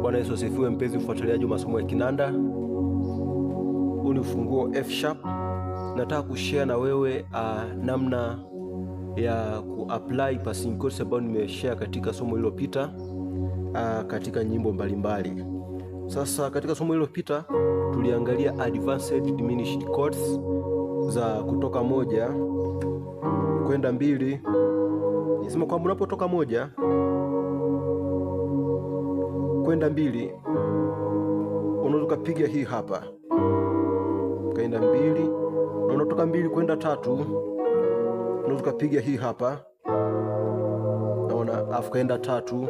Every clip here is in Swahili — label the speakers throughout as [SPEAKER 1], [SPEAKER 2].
[SPEAKER 1] Bwana Yesu asifiwe, mpenzi ufuatiliaji wa masomo ya kinanda. Huu ni ufunguo F sharp. Nataka kushare na wewe namna ya kuapply passing chords ambayo nimeshare katika somo lililopita katika nyimbo mbalimbali. Sasa katika somo lililopita tuliangalia advanced diminished chords za kutoka moja kwenda mbili. Nisema kwamba unapotoka moja kwenda mbili unaweza kupiga hii hapa, kaenda mbili, na unatoka mbili kwenda tatu unaweza kupiga hii hapa, naona, afu kaenda tatu,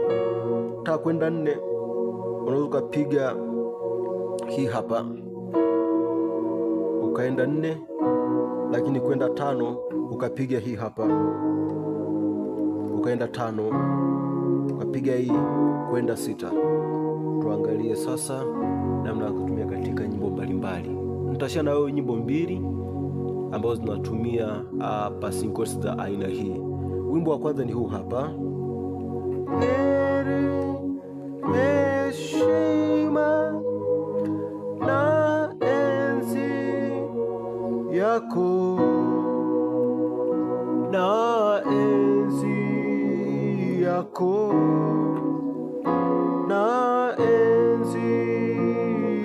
[SPEAKER 1] kwenda nne unaweza kupiga hii hapa, ukaenda nne, lakini kwenda tano ukapiga hii hapa, ukaenda tano ukapiga hii kwenda sita. Tuangalie sasa namna ya kutumia katika nyimbo mbalimbali. Nitashare na wewe nyimbo mbili ambazo zinatumia passing chords za aina hii. Wimbo wa kwanza ni huu hapa. Heshima na enzi yako, na enzi yako, na enzi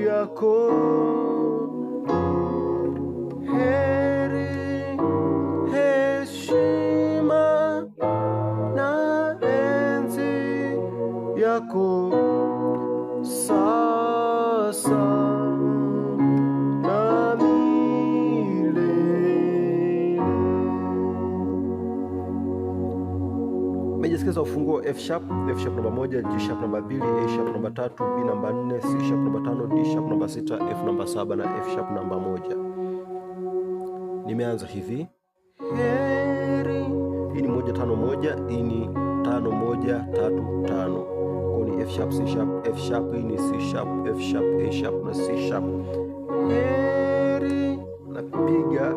[SPEAKER 1] yako, heri, heshima na enzi yako, sasa na milele. Mejisikiza ufunguo F sharp namba moja, G sharp namba mbili, A sharp namba tatu, B namba nne, C sharp namba tano, D sharp namba sita, F namba saba na F sharp namba moja. Nimeanza hivi. Heri. Hii ni moja tano moja, hii ni tano moja tatu tano. Kwa ni F sharp, C sharp, F sharp, hii ni C sharp, F sharp, A sharp na C sharp. Heri. Napiga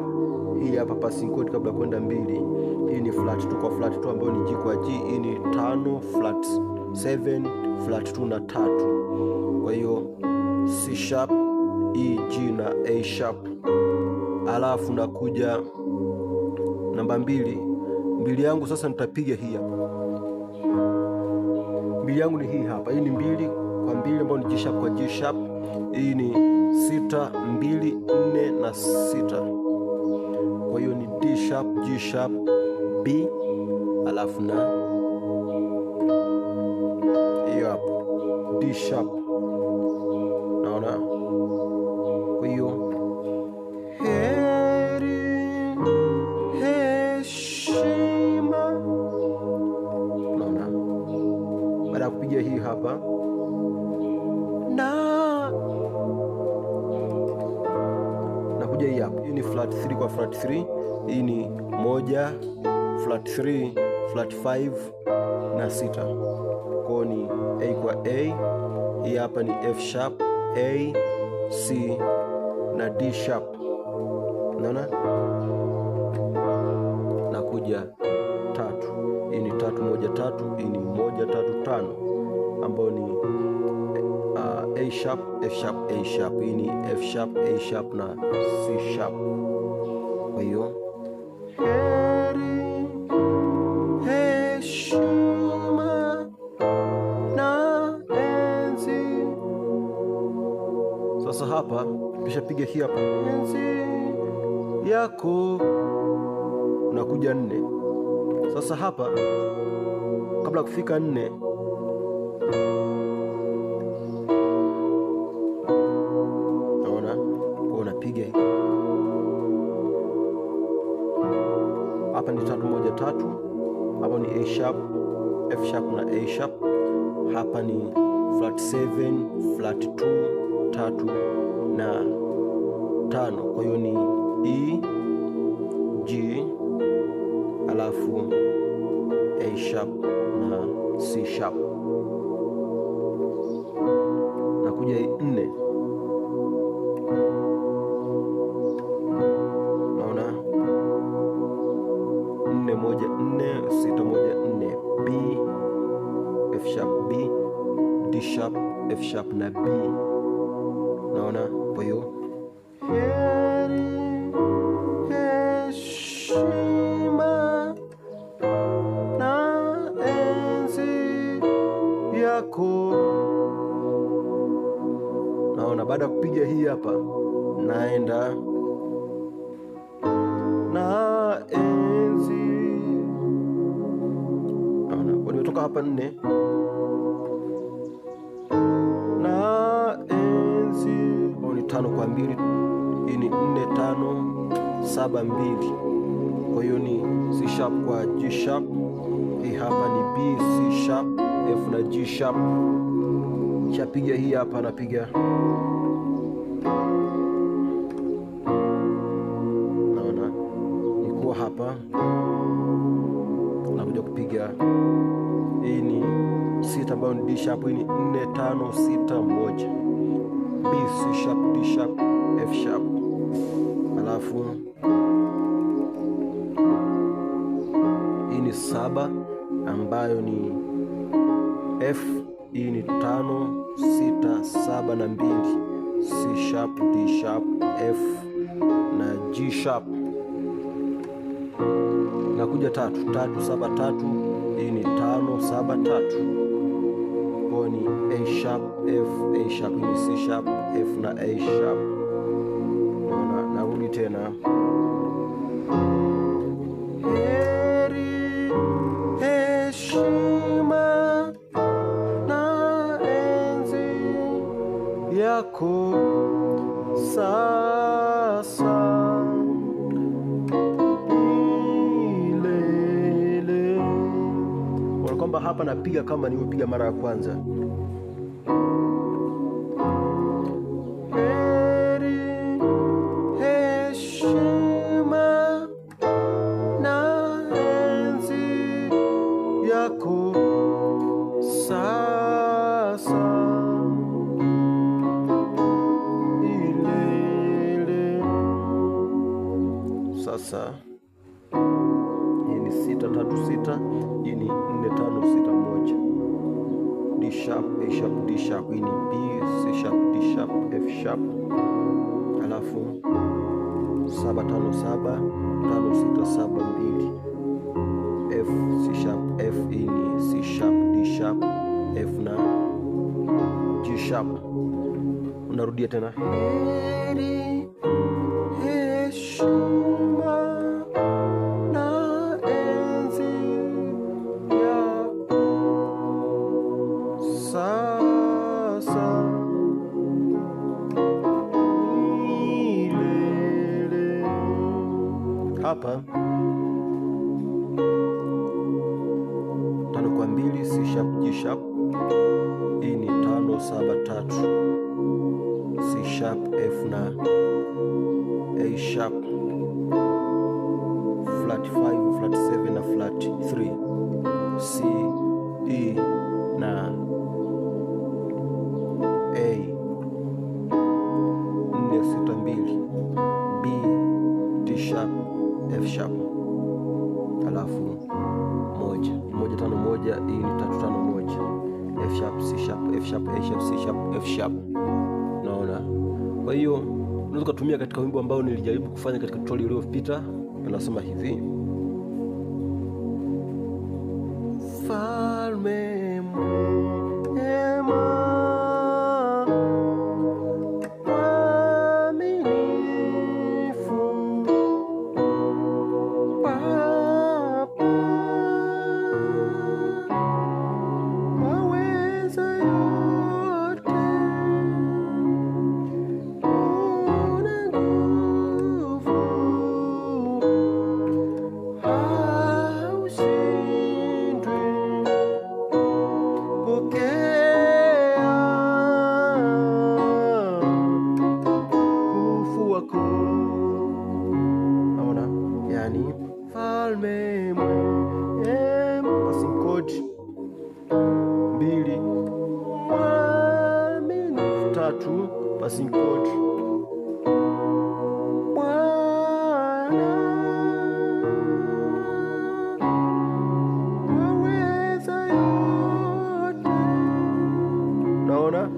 [SPEAKER 1] hii hapa passing chord kabla kwenda mbili. Hii ni flat 2 kwa flat 2 ambayo ni G kwa G. Hii ni tano flat 7 flat 2 na tatu. Kwa hiyo C sharp, E, G na A sharp. Alafu nakuja namba mbili. Mbili yangu sasa nitapiga hii hapa. Mbili yangu ni hii hapa. Hii ni mbili kwa mbili ambayo ni G sharp kwa G sharp. Hii ni sita, mbili, nne na sita. Kwa hiyo ni D sharp, G sharp, B, alafu na hiyo hapo D sharp. Naona. Kwa hiyo heri, heshima. Naona. Baada ya kupiga hii hapa nakuja hii hapa. Hii ni flat 3 kwa flat 3. Hii ni moja flat 3 flat 5 na sita. Kwa ni A kwa A. Hii hapa ni F sharp, A, C na D sharp. Unaona? Nakuja tatu. Hii ni tatu moja tatu, hii ni moja tatu tano ambayo ni A sharp, F sharp, A sharp. Hii ni F sharp, A sharp na C sharp. Kwa hiyo heri, heshima na enzi. Sasa hapa kisha piga hii hapa, enzi yako, unakuja nne. Sasa hapa kabla kufika nne piga hapa ni tatu moja tatu, hapa ni A sharp, F sharp na A sharp. Hapa ni flat 7 flat 2 tatu na tano. Kwa hiyo ni E, G, alafu A sharp na C sharp. Nakuja nne. Moja nne, sita moja nne, B, F sharp B, D sharp F sharp na B. Naona, kwa hiyo heri, heshima na enzi yako. Naona, baada ya kupiga hii hapa, naenda na enzi. Naona nimetoka hapa 4 na enzi, au ni 5 kwa 2. Hii ni 4 5 7 2. Kwa hiyo ni C sharp kwa G sharp. Hii hapa ni B, C sharp, F na G sharp. Kishapiga hii hapa, napiga, naona nikuwa hapa, nakuja kupiga. Hii ni sita ambayo ni D sharp. Hii ni 4 5 6 1. B, C sharp, D sharp, F sharp. Alafu hii ni 7 ambayo ni F. Hii ni 5 6 7 na 2. C sharp, D sharp, F na G sharp. Nakuja 3 3 7 3. Hii ni 5 7 3. Kwa ni A sharp, F, A sharp. Hii ni C sharp, F na A sharp. Naona, narudi tena. Heri, heshima na enzi yako sasa milele. Kwa kwamba hapa napiga kama nilivyopiga mara ya kwanza. Heri, heshima na enzi yako sasa milele. Sasa hii ni 6 3 6. Hii ni 4 5 6 1. D sharp, A sharp, D sharp. Hii ni B, C sharp, D sharp, F sharp. Alafu 7 5 7 5 6 7 2. F, C sharp, F. Hii ni C sharp, D sharp, F na G sharp. Unarudia tena. Heri, heshima na enzi yako sasa milele. Hapa 5 kwa 2. C sharp, G sharp. Hii ni 5 7 3. C sharp, F na A sharp. Flat 5, flat 7 na flat 3. C, E na A. 4 6 2. B, D sharp, F sharp. Alafu 1 1 5 1. Hii ni 3 5 1. F sharp, C sharp, F sharp, A sharp, C sharp, F sharp. Naona. Kwa hiyo unaweza kutumia katika wimbo ambao nilijaribu kufanya katika tutorial iliyopita. Anasema hivi: Falme mwema, mwaminifu, Baba waweza yote, una nguvu, haushindwi, pokea ufu wako. Naona, yani Falme mwema, passing chord 2, mwaminifu 3, passing chord. Bwana waweza yote. Naona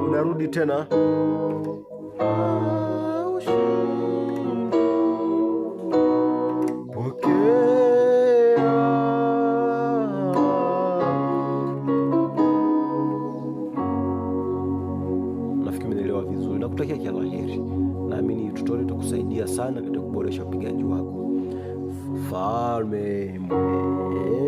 [SPEAKER 1] unarudi tena vizuri na kutakia kila la heri. Naamini tutorial itakusaidia sana katika kuboresha upigaji wako. Falme mwema.